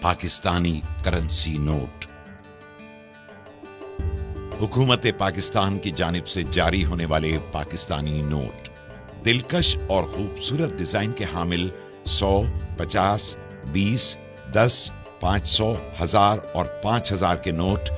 Pakistani currency note. हुकूमत पाकिस्तान की जानिब से जारी होने वाले पाकिस्तानी नोट दिलकश और खूबसूरत डिजाइन के हामिल 100, 50, 20, 10, 500, 1000 और 5000 के नोट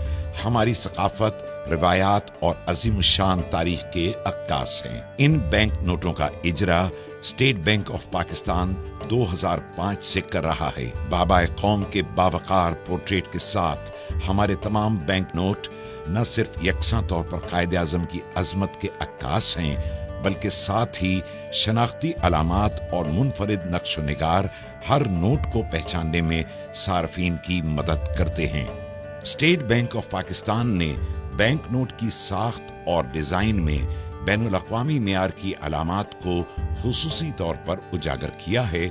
हमारी सकाफत, रिवायात और अजीम-उश-शान तारीख के अक्कास हैं। इन बैंक नोटों का इजरा स्टेट बैंक ऑफ पाकिस्तान 2005 से कर रहा है। बाबा कौम के बावकार पोर्ट्रेट के साथ हमारे तमाम बैंक नोट न सिर्फ यकसा तौर पर कायदे आज़म की अजमत के अक्कास हैं, बल्कि साथ ही शनाख्ती अलामात और मुनफरिद नक्श व निगार हर नोट को पहचानने में सार्फिन की मदद करते हैं। स्टेट बैंक ऑफ पाकिस्तान ने बैंक नोट की साख्त और डिजाइन में बैनुल अक़वामी मेयार की अलामात को खुसूसी तौर पर उजागर किया है,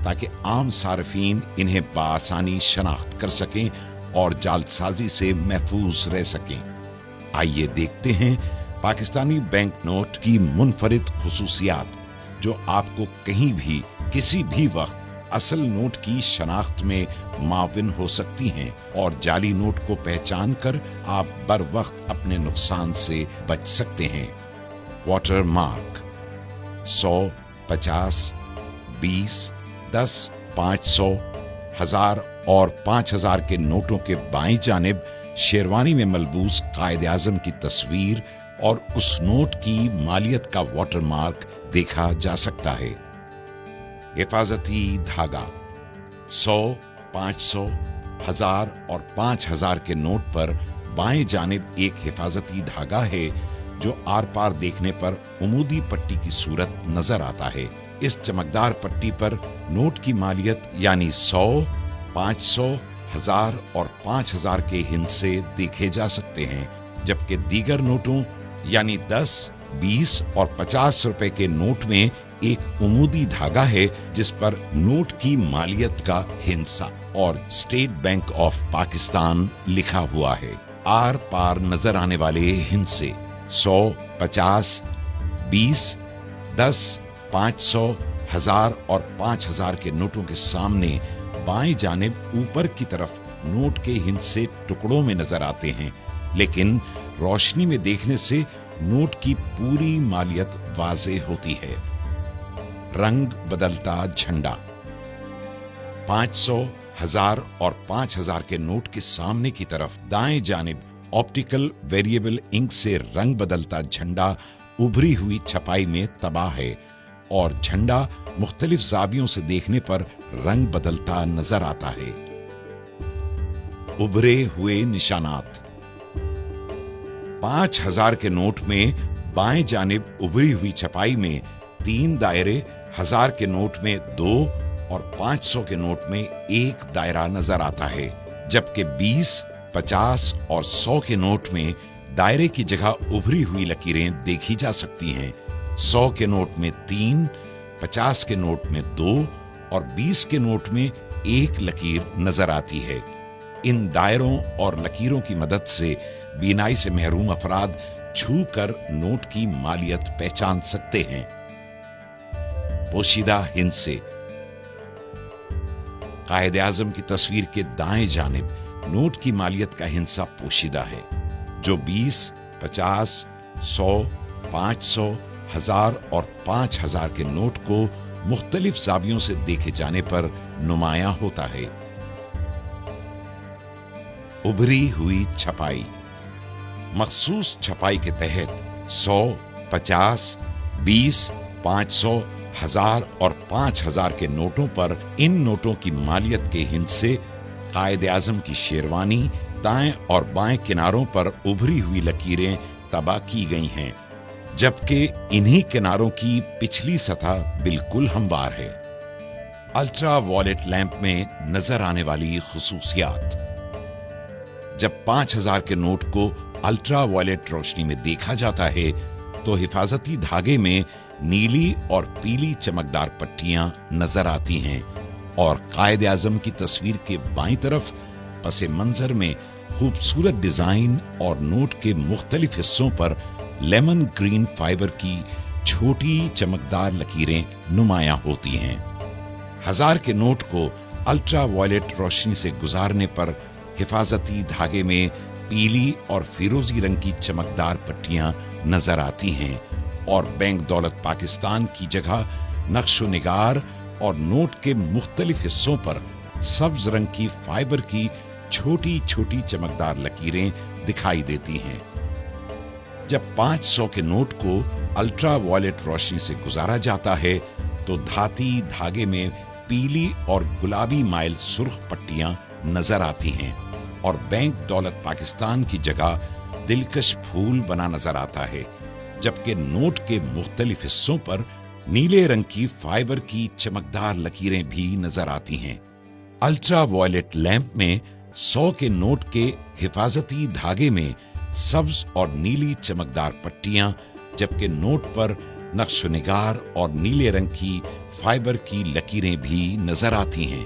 ताकि आम सार्फिन इन्हें बआसानी शनाख्त कर सकें और जालसाजी से महफूज रह सकें। आइए देखते हैं पाकिस्तानी बैंक नोट की मुनफरिद खुसूसियात, जो आपको कहीं भी किसी भी वक्त असल नोट की शनाख्त में माविन हो सकती हैं और जाली नोट को पहचान कर आप बर वक्त अपने नुकसान से बच सकते हैं। वाटर मार्क 100, 50, 20, 10, 500, 1000 और 5000 के नोटों के बाईं जानिब शेरवानी में मलबूस कायदे आज़म की तस्वीर और उस नोट की मालियत का वाटर मार्क देखा जा सकता है। हिफाजती धागा 100, 500, 1000 और 5000 के नोट पर बाएं जानिब एक हिफाजती धागा है, जो आर पार देखने पर उमूदी पट्टी की सूरत नजर आता है। इस चमकदार पट्टी पर नोट की मालियत यानी 100, 500, 1000 और 5000 के हिंसे देखे जा सकते हैं, जबकि दीगर नोटों यानी 10, 20 और 50 रुपए के नोट में एक उमूदी धागा है, जिस पर नोट की मालियत का हिंसा और स्टेट बैंक ऑफ पाकिस्तान लिखा हुआ है। आर पार नजर आने वाले हिंसे 100, 50, 20, 10, 500, 1000 और 5000 के नोटों के सामने बाएं जानिब ऊपर की तरफ नोट के हिंसे टुकड़ों में नजर आते हैं, लेकिन रोशनी में देखने से नोट की पूरी मालियत वाज़ेह होती है। रंग बदलता झंडा 500, 1000 और 5000 के नोट के सामने की तरफ दाएं जानिब ऑप्टिकल वेरिएबल इंक से रंग बदलता झंडा उभरी हुई छपाई में तबाह है और झंडा मुख्तलिफ ज़ावियों से देखने पर रंग बदलता नजर आता है। उभरे हुए निशानात 5000 के नोट में बाएं जानिब उभरी हुई छपाई में 3 दायरे, 1000 के नोट में 2 और 500 के नोट में 1 दायरा नजर आता है, जबकि 20, 50 और 100 के नोट में दायरे की जगह उभरी हुई लकीरें देखी जा सकती हैं। 100 के नोट में 3, 50 के नोट में 2 और 20 के नोट में 1 लकीर नजर आती है। इन दायरों और लकीरों की मदद से बीनाई से महरूम अफराद छू कर नोट की मालियत पहचान सकते हैं। पोशीदा हिंसे कायदे आज़म की तस्वीर के दाएं जानिब नोट की मालियत का हिंसा पोशीदा है, जो 20, 50, 100, 500, 1000 और 5000 के नोट को मुख्तलिफ ज़ावियों से देखे जाने पर नुमायां होता है। उभरी हुई छपाई मखसूस छपाई के तहत 100, 50, 20, 500, 1000 और 5000 के नोटों पर इन नोटों की मालियत के हिंसे कायदे आज़म की शेरवानी दाएं और बाएं किनारों पर उभरी हुई लकीरें तबाह की गई हैं, जबकि इन्हीं किनारों की पिछली सतह बिल्कुल हमवार है। अल्ट्रा वॉलेट लैंप में नजर आने वाली खुसूसियात जब 5000 के नोट को अल्ट्रा वॉलेट रोशनी में देखा जाता है, तो हिफाजती धागे में नीली और पीली चमकदार पट्टियां नजर आती हैं और कायदे आज़म की तस्वीर के बाईं तरफ पसे मंजर में खूबसूरत डिजाइन और नोट के मुख्तलिफ हिस्सों पर लेमन ग्रीन फाइबर की छोटी चमकदार लकीरें नुमायां होती हैं। 1000 के नोट को अल्ट्रा वायलेट रोशनी से गुजारने पर हिफाजती धागे में पीली और फिरोजी रंग की चमकदार पट्टियां नजर आती हैं और बैंक दौलत पाकिस्तान की जगह नक्शो निगार और नोट के मुख्तलिफ हिस्सों पर सब्ज रंग की फाइबर की छोटी छोटी चमकदार लकीरें दिखाई देती हैं। जब 500 के नोट को अल्ट्रा वायलेट रोशनी से गुजारा जाता है तो धाती धागे में पीली और गुलाबी माइल सुर्ख पट्टियां नजर आती हैं और बैंक दौलत पाकिस्तान की जगह दिलकश फूल बना नजर आता है, जबकि नोट के मुख्तलिफ हिस्सों पर नीले रंग की फाइबर की चमकदार लकीरें भी नजर आती हैं। अल्ट्रा वायलेट लैंप में 100 के नोट के हिफाजती धागे में सब्ज और नीली चमकदार पट्टियां, जबकि नोट पर नक्शोनिगार और नीले रंग की फाइबर की लकीरें भी नजर आती हैं।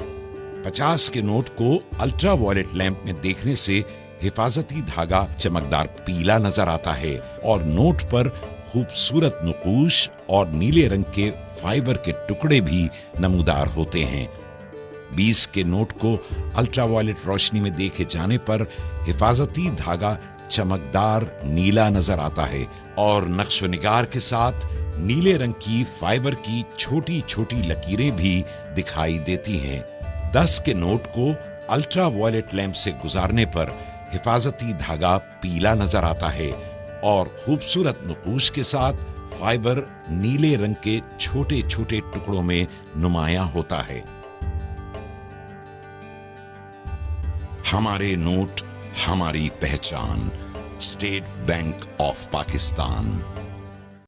50 के नोट को अल्ट्रा वायलेट लैंप में देखने से हिफाजती धागा चमकदार पीला नजर आता है और नोट पर खूबसूरत नक़ूश और नीले रंग के फाइबर के टुकड़े भी नमूदार होते हैं। 20 के नोट को अल्ट्रा वायलेट रोशनी में देखे जाने पर हिफाजती धागा चमकदार नीला नजर आता है और नक्शो निगार के साथ नीले रंग की फाइबर की छोटी छोटी लकीरें भी दिखाई देती हैं। 10 के नोट को अल्ट्रा वायलेट लैंप से गुजारने पर हिफाजती धागा पीला नजर आता है और खूबसूरत नक़ूश के साथ फाइबर नीले रंग के छोटे छोटे टुकड़ों में नुमायां होता है। हमारे नोट, हमारी पहचान। State bank of Pakistan.